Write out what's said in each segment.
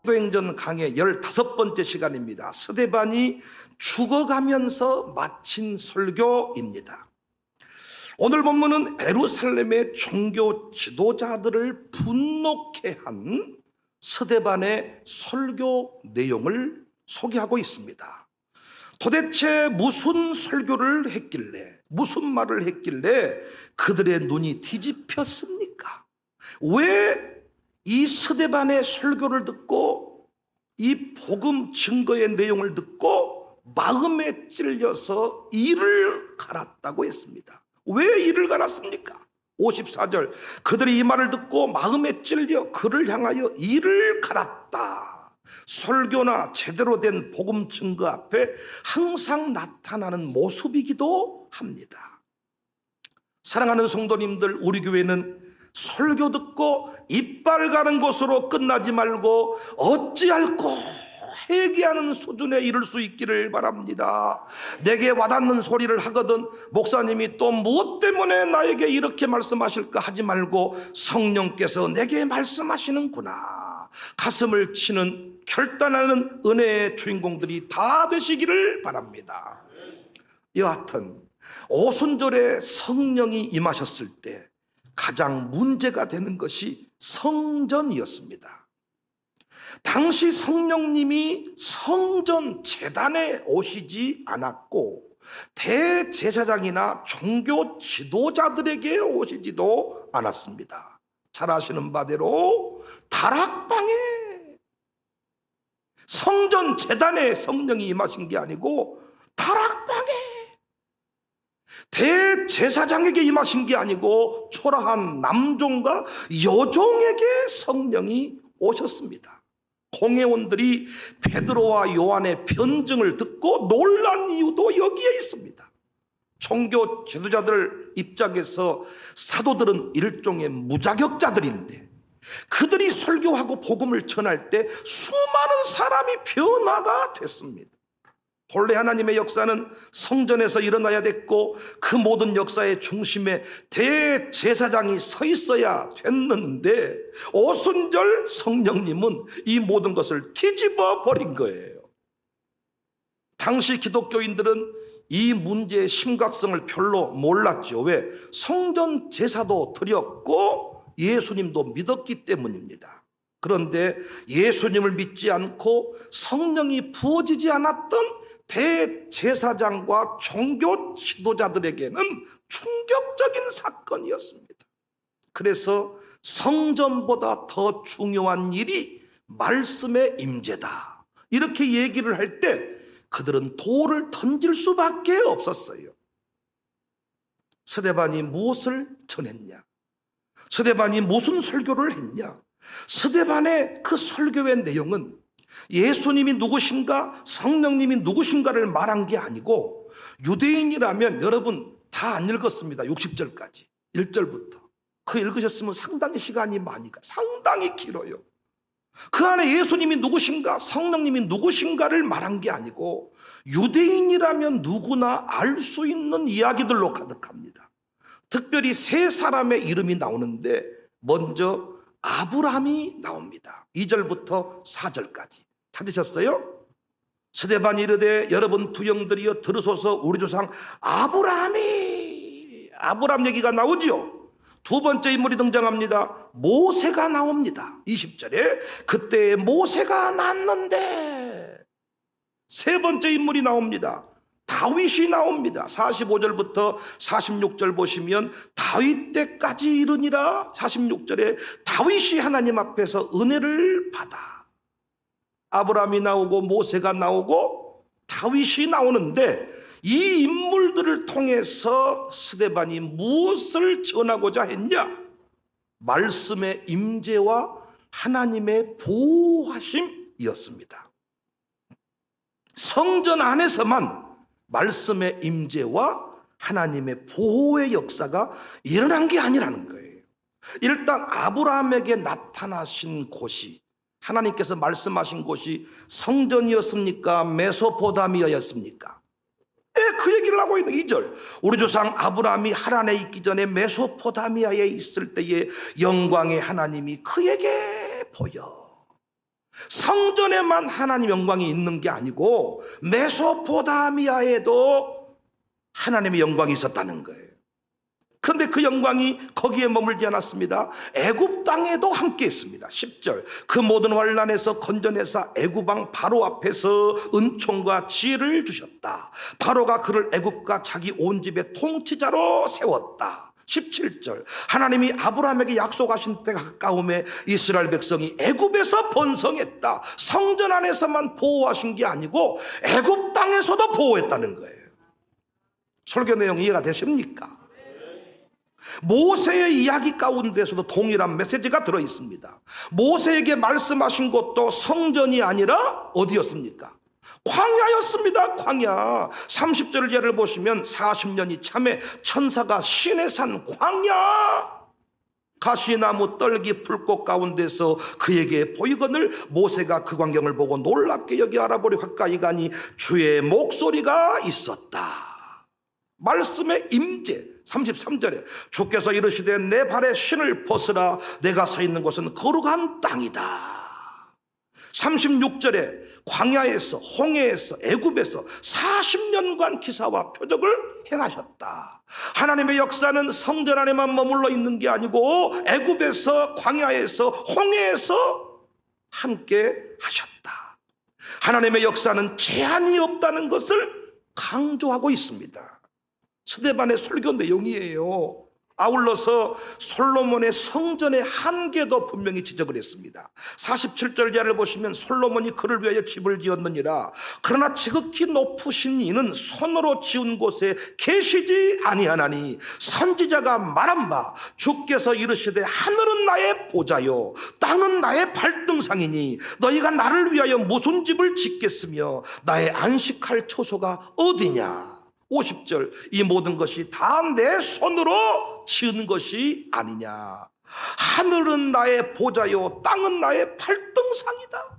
사도행전 강의 15번째 시간입니다. 스데반이 죽어가면서 마친 설교입니다. 오늘 본문은 예루살렘의 종교 지도자들을 분노케 한 스데반의 설교 내용을 소개하고 있습니다. 도대체 무슨 설교를 했길래, 무슨 말을 했길래 그들의 눈이 뒤집혔습니까? 왜 이 스데반의 설교를 듣고 이 복음 증거의 내용을 듣고 마음에 찔려서 이를 갈았다고 했습니다. 왜 이를 갈았습니까? 54절, 그들이 이 말을 듣고 마음에 찔려 그를 향하여 이를 갈았다. 설교나 제대로 된 복음 증거 앞에 항상 나타나는 모습이기도 합니다. 사랑하는 성도님들, 우리 교회는 설교 듣고 이빨 가는 것으로 끝나지 말고 어찌할꼬 회개하는 수준에 이를 수 있기를 바랍니다. 내게 와닿는 소리를 하거든 목사님이 또 무엇 때문에 나에게 이렇게 말씀하실까 하지 말고 성령께서 내게 말씀하시는구나, 가슴을 치는 결단하는 은혜의 주인공들이 다 되시기를 바랍니다. 여하튼 오순절에 성령이 임하셨을 때 가장 문제가 되는 것이 성전이었습니다. 당시 성령님이 성전 제단에 오시지 않았고 대제사장이나 종교 지도자들에게 오시지도 않았습니다. 잘 아시는 바대로 다락방에, 성전 제단에 성령이 임하신 게 아니고 다락방에, 대제사장에게 임하신 게 아니고 초라한 남종과 여종에게 성령이 오셨습니다. 공회원들이 베드로와 요한의 변증을 듣고 놀란 이유도 여기에 있습니다. 종교 지도자들 입장에서 사도들은 일종의 무자격자들인데 그들이 설교하고 복음을 전할 때 수많은 사람이 변화가 됐습니다. 본래 하나님의 역사는 성전에서 일어나야 됐고 그 모든 역사의 중심에 대제사장이 서 있어야 됐는데 오순절 성령님은 이 모든 것을 뒤집어 버린 거예요. 당시 기독교인들은 이 문제의 심각성을 별로 몰랐죠. 왜? 성전 제사도 드렸고 예수님도 믿었기 때문입니다. 그런데 예수님을 믿지 않고 성령이 부어지지 않았던 대제사장과 종교 지도자들에게는 충격적인 사건이었습니다. 그래서 성전보다 더 중요한 일이 말씀의 임재다, 이렇게 얘기를 할 때 그들은 돌을 던질 수밖에 없었어요. 스데반이 무엇을 전했냐? 스데반이 무슨 설교를 했냐? 스데반의 그 설교의 내용은 예수님이 누구신가, 성령님이 누구신가를 말한 게 아니고, 유대인이라면 여러분 다 안 읽었습니다. 60절까지 1절부터 그 읽으셨으면 상당히 시간이 상당히 길어요. 그 안에 예수님이 누구신가, 성령님이 누구신가를 말한 게 아니고 유대인이라면 누구나 알 수 있는 이야기들로 가득합니다. 특별히 세 사람의 이름이 나오는데 먼저 아브라함이 나옵니다. 2절부터 4절까지 찾으셨어요? 스데반이 이르되 여러분 부영들이여 들으소서, 우리 조상 아브라함 얘기가 나오죠. 두 번째 인물이 등장합니다. 모세가 나옵니다. 20절에 그때 모세가 났는데. 세 번째 인물이 나옵니다. 다윗이 나옵니다. 45절부터 46절 보시면 다윗 때까지 이르니라. 46절에 다윗이 하나님 앞에서 은혜를 받아. 아브라함이 나오고 모세가 나오고 다윗이 나오는데 이 인물들을 통해서 스데반이 무엇을 전하고자 했냐? 말씀의 임재와 하나님의 보호하심이었습니다. 성전 안에서만 말씀의 임재와 하나님의 보호의 역사가 일어난 게 아니라는 거예요. 일단 아브라함에게 나타나신 곳이, 하나님께서 말씀하신 곳이 성전이었습니까? 메소포타미아였습니까? 그 얘기를 하고 있는 2절. 우리 조상 아브라함이 하란에 있기 전에 메소포타미아에 있을 때에 영광의 하나님이 그에게 보여. 성전에만 하나님 영광이 있는 게 아니고 메소포타미아에도 하나님의 영광이 있었다는 거예요. 그런데 그 영광이 거기에 머물지 않았습니다. 애굽 땅에도 함께 있습니다. 10절, 그 모든 환난에서 건져내사 애굽 왕 바로 앞에서 은총과 지혜를 주셨다. 바로가 그를 애굽과 자기 온 집의 통치자로 세웠다. 17절, 하나님이 아브라함에게 약속하신 때가 가까움에 이스라엘 백성이 애굽에서 번성했다. 성전 안에서만 보호하신 게 아니고 애굽 땅에서도 보호했다는 거예요. 설교 내용 이해가 되십니까? 모세의 이야기 가운데서도 동일한 메시지가 들어있습니다. 모세에게 말씀하신 것도 성전이 아니라 어디였습니까? 광야였습니다. 광야. 30절 예를 보시면 40년이 참에 천사가 시내산 광야, 가시나무 떨기 풀꽃 가운데서 그에게 보이거늘 모세가 그 광경을 보고 놀랍게 여기 알아보려 가까이 가니 주의 목소리가 있었다. 말씀의 임재. 33절에 주께서 이르시되 내 발에 신을 벗으라. 내가 서 있는 곳은 거룩한 땅이다. 36절에 광야에서 홍해에서 애굽에서 40년간 기사와 표적을 행하셨다. 하나님의 역사는 성전 안에만 머물러 있는 게 아니고 애굽에서 광야에서 홍해에서 함께 하셨다. 하나님의 역사는 제한이 없다는 것을 강조하고 있습니다. 스데반의 설교 내용이에요. 아울러서 솔로몬의 성전의 한계도 분명히 지적을 했습니다. 47절 이하를 보시면 솔로몬이 그를 위하여 집을 지었느니라. 그러나 지극히 높으신 이는 손으로 지은 곳에 계시지 아니하나니 선지자가 말한 바 주께서 이르시되 하늘은 나의 보좌요 땅은 나의 발등상이니 너희가 나를 위하여 무슨 집을 짓겠으며 나의 안식할 처소가 어디냐. 50절, 이 모든 것이 다 내 손으로 지은 것이 아니냐. 하늘은 나의 보좌요 땅은 나의 발등상이다.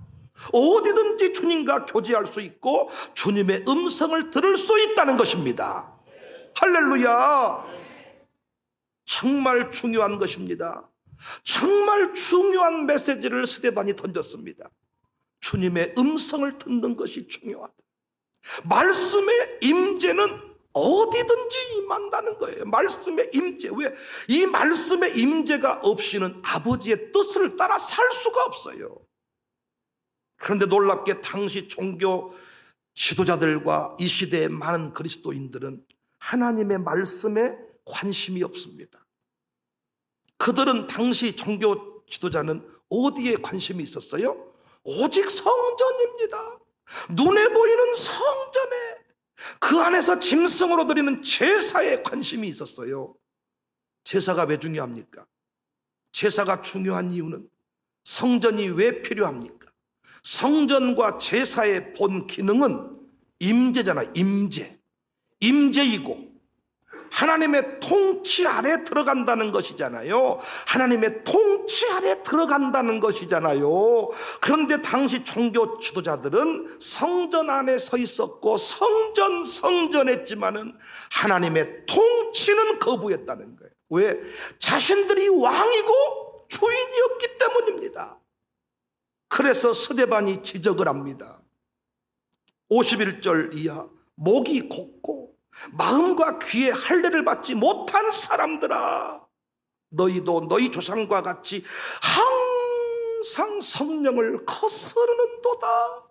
어디든지 주님과 교제할 수 있고 주님의 음성을 들을 수 있다는 것입니다. 할렐루야. 정말 중요한 것입니다. 정말 중요한 메시지를 스데반이 던졌습니다. 주님의 음성을 듣는 것이 중요하다. 말씀의 임재는 어디든지 임한다는 거예요. 말씀의 임재. 왜? 이 말씀의 임재가 없이는 아버지의 뜻을 따라 살 수가 없어요. 그런데 놀랍게 당시 종교 지도자들과 이 시대의 많은 그리스도인들은 하나님의 말씀에 관심이 없습니다. 그들은 당시 종교 지도자는 어디에 관심이 있었어요? 오직 성전입니다. 눈에 보이는 성전에, 그 안에서 짐승으로 드리는 제사에 관심이 있었어요. 제사가 왜 중요합니까? 제사가 중요한 이유는 성전이 왜 필요합니까? 성전과 제사의 본 기능은 임재잖아요. 임재이고 하나님의 통치 아래 들어간다는 것이잖아요. 하나님의 통치 아래 들어간다는 것이잖아요. 그런데 당시 종교 지도자들은 성전 안에 서 있었고 성전했지만은 하나님의 통치는 거부했다는 거예요. 왜? 자신들이 왕이고 주인이었기 때문입니다. 그래서 스데반이 지적을 합니다. 51절 이하, 목이 곧고 마음과 귀에 할례를 받지 못한 사람들아, 너희도 너희 조상과 같이 항상 성령을 거스르는도다.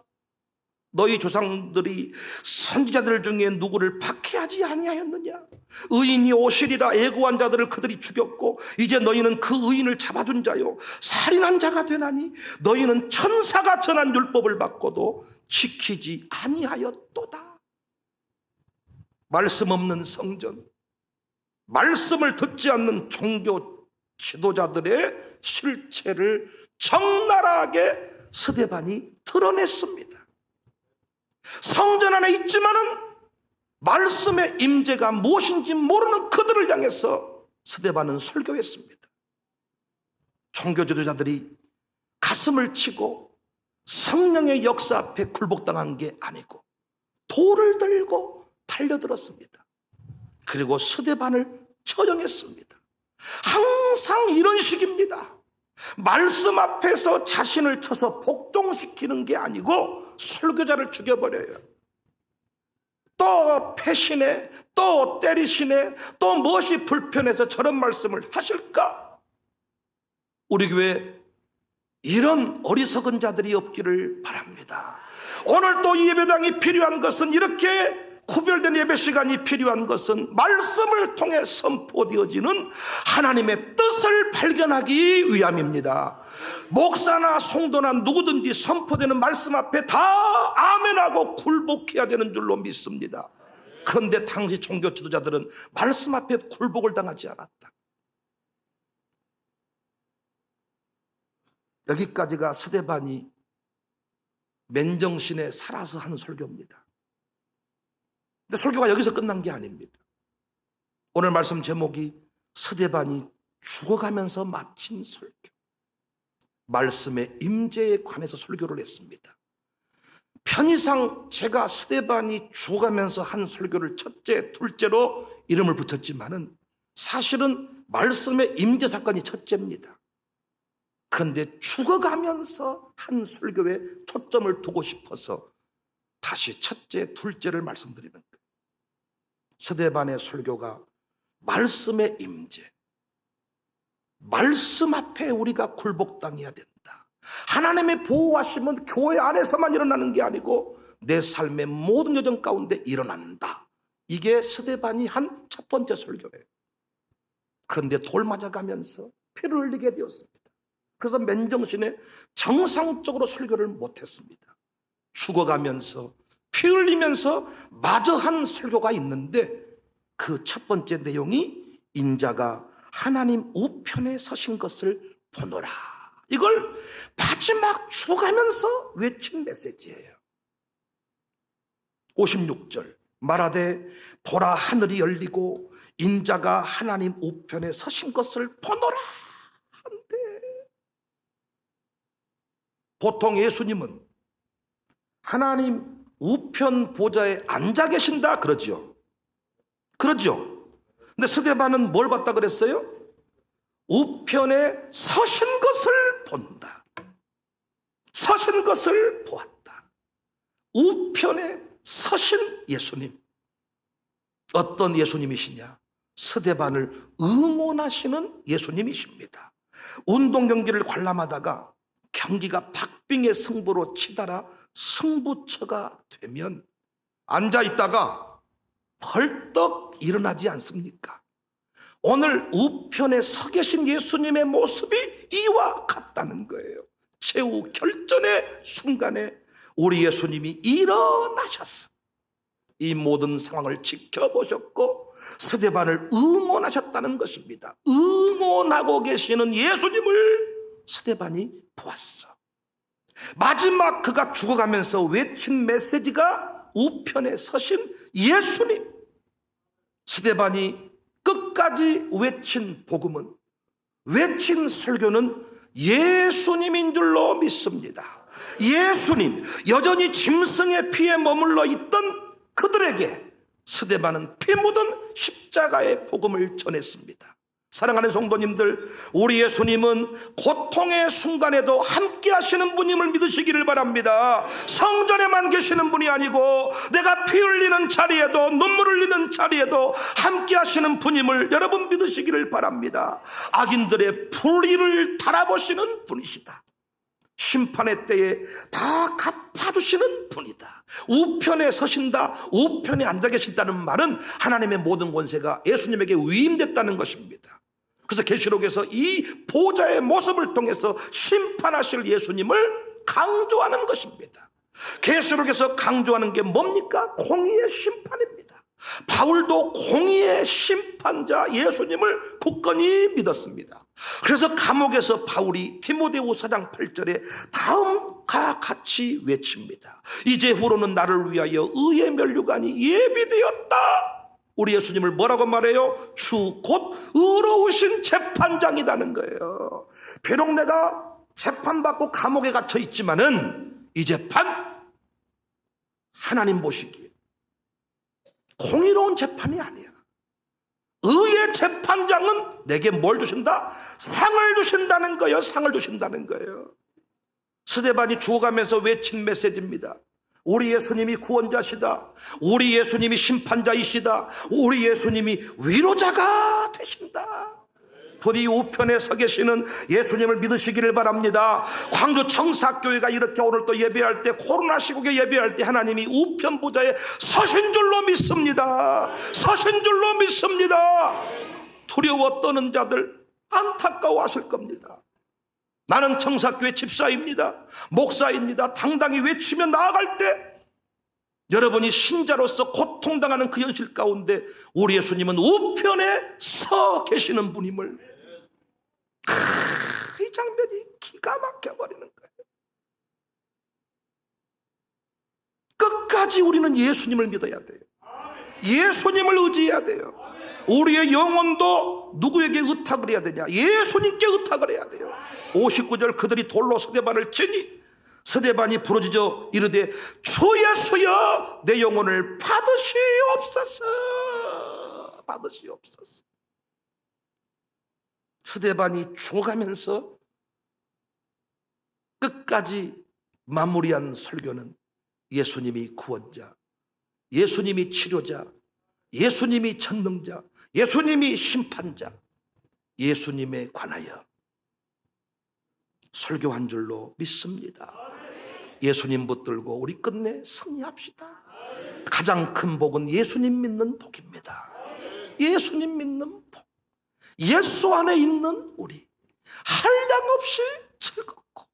너희 조상들이 선지자들 중에 누구를 박해하지 아니하였느냐? 의인이 오시리라 애고한 자들을 그들이 죽였고 이제 너희는 그 의인을 잡아준 자요 살인한 자가 되나니 너희는 천사가 전한 율법을 받고도 지키지 아니하였도다. 말씀 없는 성전, 말씀을 듣지 않는 종교 지도자들의 실체를 적나라하게 스데반이 드러냈습니다. 성전 안에 있지만은 말씀의 임재가 무엇인지 모르는 그들을 향해서 스데반은 설교했습니다. 종교 지도자들이 가슴을 치고 성령의 역사 앞에 굴복당한 게 아니고 돌을 들고 달려들었습니다. 그리고 스데반을 처형했습니다. 항상 이런 식입니다. 말씀 앞에서 자신을 쳐서 복종시키는 게 아니고 설교자를 죽여버려요. 또 패시네, 또 때리시네, 또 무엇이 불편해서 저런 말씀을 하실까? 우리 교회 이런 어리석은 자들이 없기를 바랍니다. 오늘 또 이 예배당이 필요한 것은, 이렇게 구별된 예배 시간이 필요한 것은 말씀을 통해 선포되어지는 하나님의 뜻을 발견하기 위함입니다. 목사나 성도나 누구든지 선포되는 말씀 앞에 다 아멘하고 굴복해야 되는 줄로 믿습니다. 그런데 당시 종교 지도자들은 말씀 앞에 굴복을 당하지 않았다. 여기까지가 스데반이 맨정신에 살아서 하는 설교입니다. 근데 설교가 여기서 끝난 게 아닙니다. 오늘 말씀 제목이 스데반이 죽어가면서 마친 설교, 말씀의 임재에 관해서 설교를 했습니다. 편의상 제가 스데반이 죽어가면서 한 설교를 첫째, 둘째로 이름을 붙였지만은 사실은 말씀의 임재 사건이 첫째입니다. 그런데 죽어가면서 한 설교에 초점을 두고 싶어서 다시 첫째, 둘째를 말씀드리는 거예요. 스데반의 설교가 말씀의 임재, 말씀 앞에 우리가 굴복당해야 된다. 하나님의 보호하심은 교회 안에서만 일어나는 게 아니고 내 삶의 모든 여정 가운데 일어난다. 이게 스데반이 한 첫 번째 설교예요. 그런데 돌 맞아가면서 피를 흘리게 되었습니다. 그래서 맨정신에 정상적으로 설교를 못했습니다. 죽어가면서 피 흘리면서 마저 한 설교가 있는데, 그 첫 번째 내용이 인자가 하나님 우편에 서신 것을 보노라. 이걸 마지막 죽어가면서 외친 메시지예요. 56절 말하되 보라 하늘이 열리고 인자가 하나님 우편에 서신 것을 보노라 한데, 보통 예수님은 하나님 우편 보좌에 앉아 계신다 그러죠. 그러죠. 근데 스데반은 뭘 봤다 그랬어요? 우편에 서신 것을 본다. 서신 것을 보았다. 우편에 서신 예수님. 어떤 예수님이시냐? 스데반을 응원하시는 예수님이십니다. 운동 경기를 관람하다가 경기가 박빙의 승부로 치달아 승부처가 되면 앉아있다가 벌떡 일어나지 않습니까? 오늘 우편에 서 계신 예수님의 모습이 이와 같다는 거예요. 최후 결전의 순간에 우리 예수님이 일어나셨어. 이 모든 상황을 지켜보셨고 스데반을 응원하셨다는 것입니다. 응원하고 계시는 예수님을 스데반이 보았어. 마지막 그가 죽어가면서 외친 메시지가 우편에 서신 예수님. 스데반이 끝까지 외친 복음은, 외친 설교는 예수님인 줄로 믿습니다. 예수님, 여전히 짐승의 피에 머물러 있던 그들에게 스데반은 피 묻은 십자가의 복음을 전했습니다. 사랑하는 성도님들, 우리 예수님은 고통의 순간에도 함께 하시는 분임을 믿으시기를 바랍니다. 성전에만 계시는 분이 아니고 내가 피 흘리는 자리에도, 눈물 흘리는 자리에도 함께 하시는 분임을 여러분 믿으시기를 바랍니다. 악인들의 불의를 달아보시는 분이시다. 심판의 때에 다 갚아주시는 분이다. 우편에 서신다, 우편에 앉아 계신다는 말은 하나님의 모든 권세가 예수님에게 위임됐다는 것입니다. 그래서 계시록에서 이 보좌의 모습을 통해서 심판하실 예수님을 강조하는 것입니다. 계시록에서 강조하는 게 뭡니까? 공의의 심판입니다. 바울도 공의의 심판자 예수님을 굳건히 믿었습니다. 그래서 감옥에서 바울이 디모데후 4장 8절에 다음과 같이 외칩니다. 이제후로는 나를 위하여 의의 면류관이 예비되었다. 우리 예수님을 뭐라고 말해요? 주 곧 의로우신 재판장이라는 거예요. 비록 내가 재판받고 감옥에 갇혀 있지만은 이 재판 하나님 보시기에 공의로운 재판이 아니야. 의의 재판장은 내게 뭘 주신다? 상을 주신다는 거예요. 상을 주신다는 거예요. 스데반이 죽어가면서 외친 메시지입니다. 우리 예수님이 구원자시다. 우리 예수님이 심판자이시다. 우리 예수님이 위로자가 되신다. 부디 우편에 서 계시는 예수님을 믿으시기를 바랍니다. 광주 청사교회가 이렇게 오늘 또 예배할 때, 코로나 시국에 예배할 때 하나님이 우편 보좌에 서신 줄로 믿습니다. 서신 줄로 믿습니다. 두려워 떠는 자들 안타까워하실 겁니다. 나는 청사교회 집사입니다. 목사입니다. 당당히 외치며 나아갈 때 여러분이 신자로서 고통당하는 그 현실 가운데 우리 예수님은 우편에 서 계시는 분임을, 이 장면이 기가 막혀버리는 거예요. 끝까지 우리는 예수님을 믿어야 돼요. 예수님을 의지해야 돼요. 우리의 영혼도 누구에게 의탁을 해야 되냐? 예수님께 의탁을 해야 돼요. 59절 그들이 돌로 스데반을 치니 스데반이 부러지져 이르되 주 예수여 내 영혼을 받으시옵소서. 받으시옵소서. 스데반이 죽어가면서 끝까지 마무리한 설교는 예수님이 구원자, 예수님이 치료자, 예수님이 전능자, 예수님이 심판자, 예수님에 관하여 설교한 줄로 믿습니다. 예수님 붙들고 우리 끝내 승리합시다. 가장 큰 복은 예수님 믿는 복입니다. 예수님 믿는 복. 예수 안에 있는 우리 한량없이 즐겁고,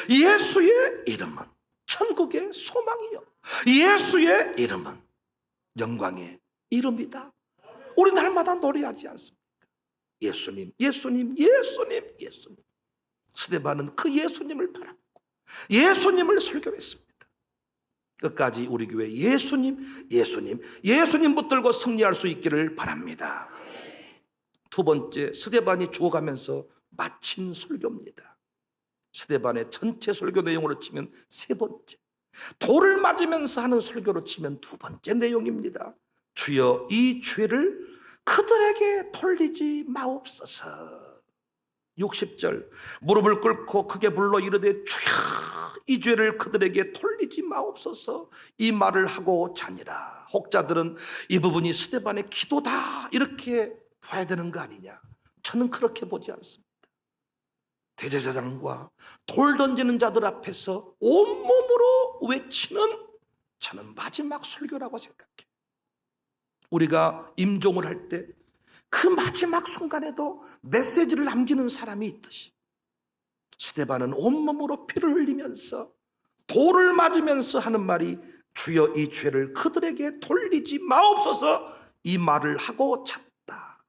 예수의 이름은 천국의 소망이요 예수의 이름은 영광의 이름이다. 우리 날마다 노래하지 않습니까? 예수님, 예수님, 예수님, 예수님. 스데반은 그 예수님을 바랐고 예수님을 설교했습니다. 끝까지 우리 교회 예수님, 예수님, 예수님 붙들고 승리할 수 있기를 바랍니다. 두 번째, 스데반이 죽어가면서 마친 설교입니다. 스데반의 전체 설교 내용으로 치면 세 번째, 돌을 맞으면서 하는 설교로 치면 두 번째 내용입니다. 주여 이 죄를 그들에게 돌리지 마옵소서. 60절 무릎을 꿇고 크게 불러 이르되 주여 이 죄를 그들에게 돌리지 마옵소서. 이 말을 하고 자니라. 혹자들은 이 부분이 스데반의 기도다 이렇게 봐야 되는 거 아니냐. 저는 그렇게 보지 않습니다. 대제사장과 돌 던지는 자들 앞에서 온몸으로 외치는 저는 마지막 설교라고 생각해요. 우리가 임종을 할 때 그 마지막 순간에도 메시지를 남기는 사람이 있듯이 스데반은 온몸으로 피를 흘리면서 돌을 맞으면서 하는 말이 주여 이 죄를 그들에게 돌리지 마옵소서. 이 말을 하고 잤다.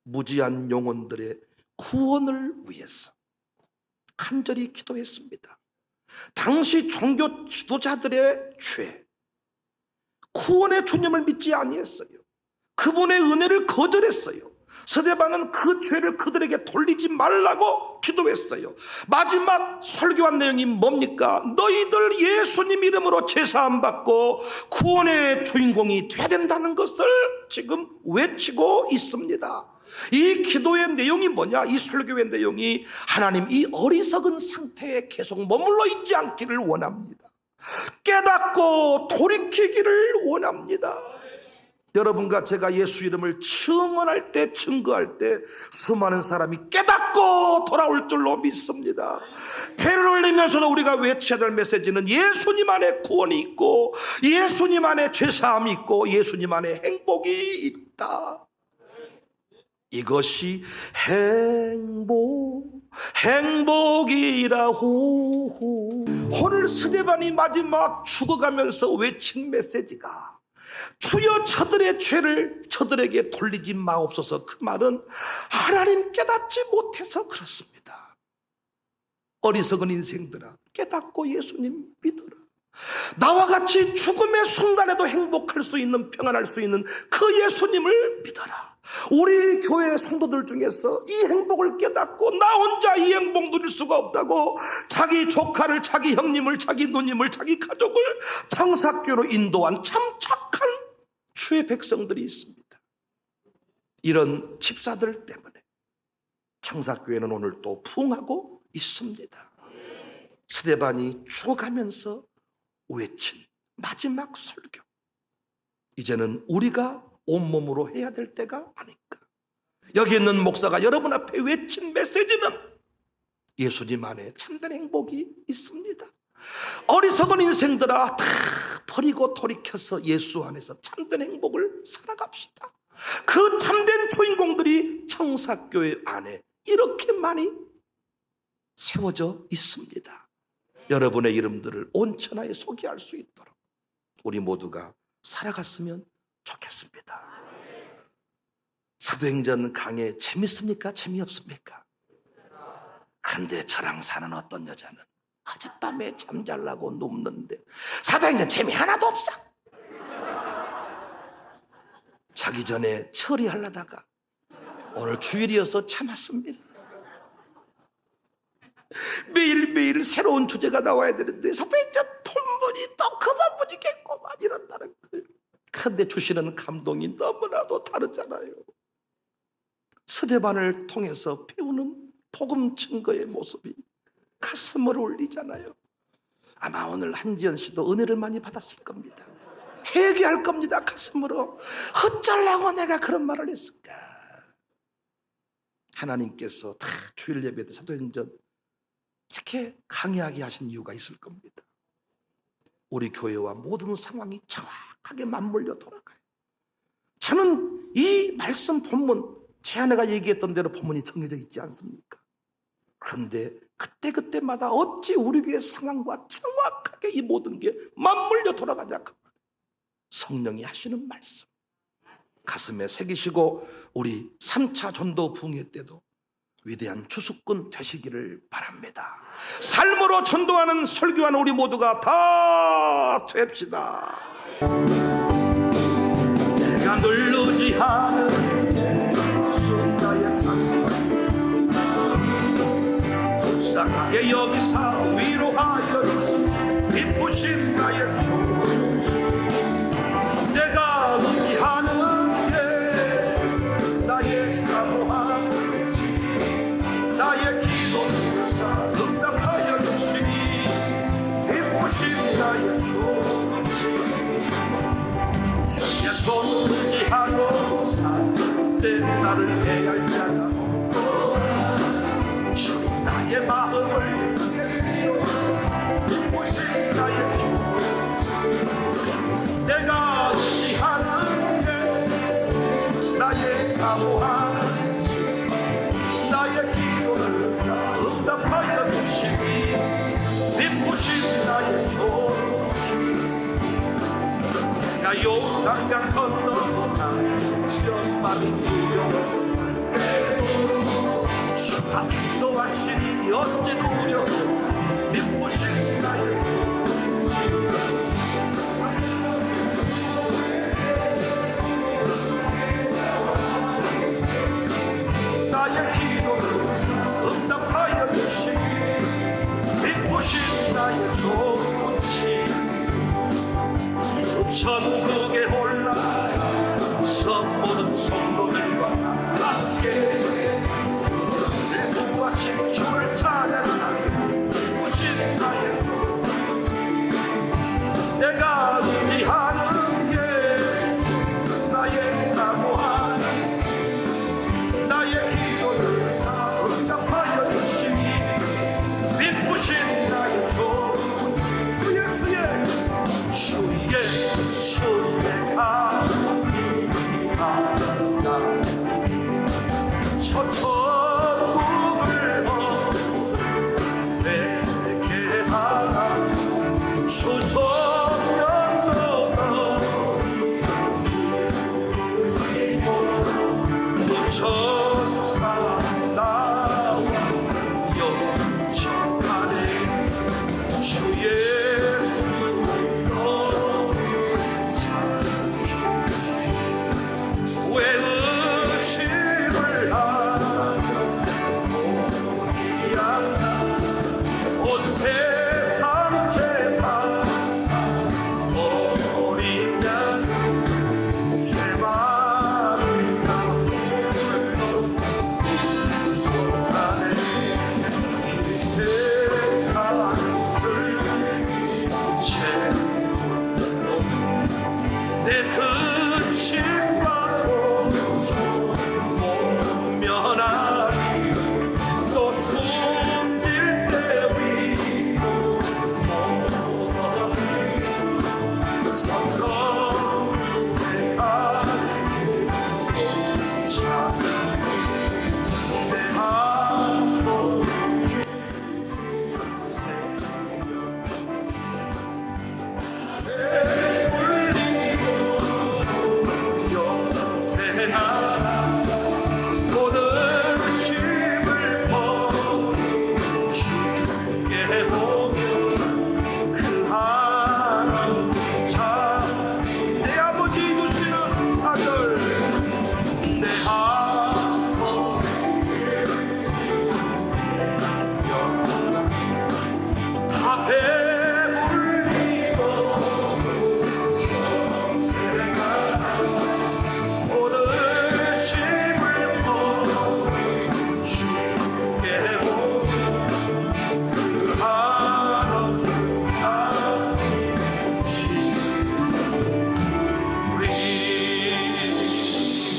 무지한 영혼들의 구원을 위해서 간절히 기도했습니다. 당시 종교 지도자들의 죄, 구원의 주님을 믿지 아니했어요. 그분의 은혜를 거절했어요. 스데반은 그 죄를 그들에게 돌리지 말라고 기도했어요. 마지막 설교한 내용이 뭡니까? 너희들 예수님 이름으로 제사함 받고 구원의 주인공이 돼야 된다는 것을 지금 외치고 있습니다. 이 기도의 내용이 뭐냐? 이 설교의 내용이 하나님 이 어리석은 상태에 계속 머물러 있지 않기를 원합니다. 깨닫고 돌이키기를 원합니다. 여러분과 제가 예수 이름을 증언할 때, 증거할 때 수많은 사람이 깨닫고 돌아올 줄로 믿습니다. 배를 흘리면서도 우리가 외쳐야 될 메시지는 예수님 안에 구원이 있고 예수님 안에 죄사함이 있고 예수님 안에 행복이 있다. 이것이 행복이라고. 오늘 스데반이 마지막 죽어가면서 외친 메시지가 주여 저들의 죄를 저들에게 돌리지 마옵소서. 그 말은 하나님 깨닫지 못해서 그렇습니다. 어리석은 인생들아 깨닫고 예수님 믿어라. 나와 같이 죽음의 순간에도 행복할 수 있는, 평안할 수 있는 그 예수님을 믿어라. 우리 교회 성도들 중에서 이 행복을 깨닫고 나 혼자 이 행복 누릴 수가 없다고 자기 조카를, 자기 형님을, 자기 누님을, 자기 가족을 청사교로 인도한 참 착한 주의 백성들이 있습니다. 이런 집사들 때문에 청사교회는 오늘 또 부흥하고 있습니다. 스데반이 죽어가면서 외친 마지막 설교, 이제는 우리가 온몸으로 해야 될 때가 아닌가. 여기 있는 목사가 여러분 앞에 외친 메시지는 예수님 안에 참된 행복이 있습니다. 어리석은 인생들아, 다 버리고 돌이켜서 예수 안에서 참된 행복을 살아갑시다. 그 참된 주인공들이 청사교회 안에 이렇게 많이 세워져 있습니다. 여러분의 이름들을 온 천하에 소개할 수 있도록 우리 모두가 살아갔으면 좋겠습니다. 사도행전 강해 재밌습니까? 재미없습니까? 그런데 저랑 사는 어떤 여자는 어젯밤에 잠자려고 눕는데 사도행전 재미 하나도 없어. 자기 전에 처리하려다가 오늘 주일이어서 참았습니다. 매일매일 새로운 주제가 나와야 되는데 사도행전 본문이 또 그만 무지겠고만 이런다는 거예요. 그런데 주시는 감동이 너무나도 다르잖아요. 스데반을 통해서 배우는 복음 증거의 모습이 가슴을 울리잖아요. 아마 오늘 한지연 씨도 은혜를 많이 받았을 겁니다. 회개할 겁니다. 가슴으로. 어쩌려고 내가 그런 말을 했을까. 하나님께서 다 주일 예배 때 사도행전 이렇게 강의하게 하신 이유가 있을 겁니다. 우리 교회와 모든 상황이 정확하게 맞물려 돌아가요. 저는 이 말씀 본문, 제 아내가 얘기했던 대로 본문이 정해져 있지 않습니까? 그런데 그때그때마다 어찌 우리 교회 상황과 정확하게 이 모든 게 맞물려 돌아가냐. 성령이 하시는 말씀 가슴에 새기시고 우리 3차 전도 부흥회 때도 위대한 주수꾼 되시기를 바랍니다. 삶으로 전도하는 설교하는 우리 모두가 다 됩시다. 내가 누르지 않은 나의 상처 불쌍하게 여기사 위로하여 기쁘신 나의 조언, 내가 의지하는 예수 나의 사모함, 나의 기도를 응답하여 주시니 기쁘신 나의 조언, 주의 손을 의지하고 살때 나를 해할 자가 없고 주 나의 마음을 크게 비워 기쁘신 나의 조언, 내가 의지하는 게 나의 사모하는 나의 기도를 응답하여 주시니 기쁘신 나의 조치, 내가 요단강 건너가 이런 맘이 두려웠을 때도 주가 기도하시니 언제 두려워 기쁘신 나의 조치, 나의 기도를 응답하여 주시니 기쁘신 나의 조치, 천국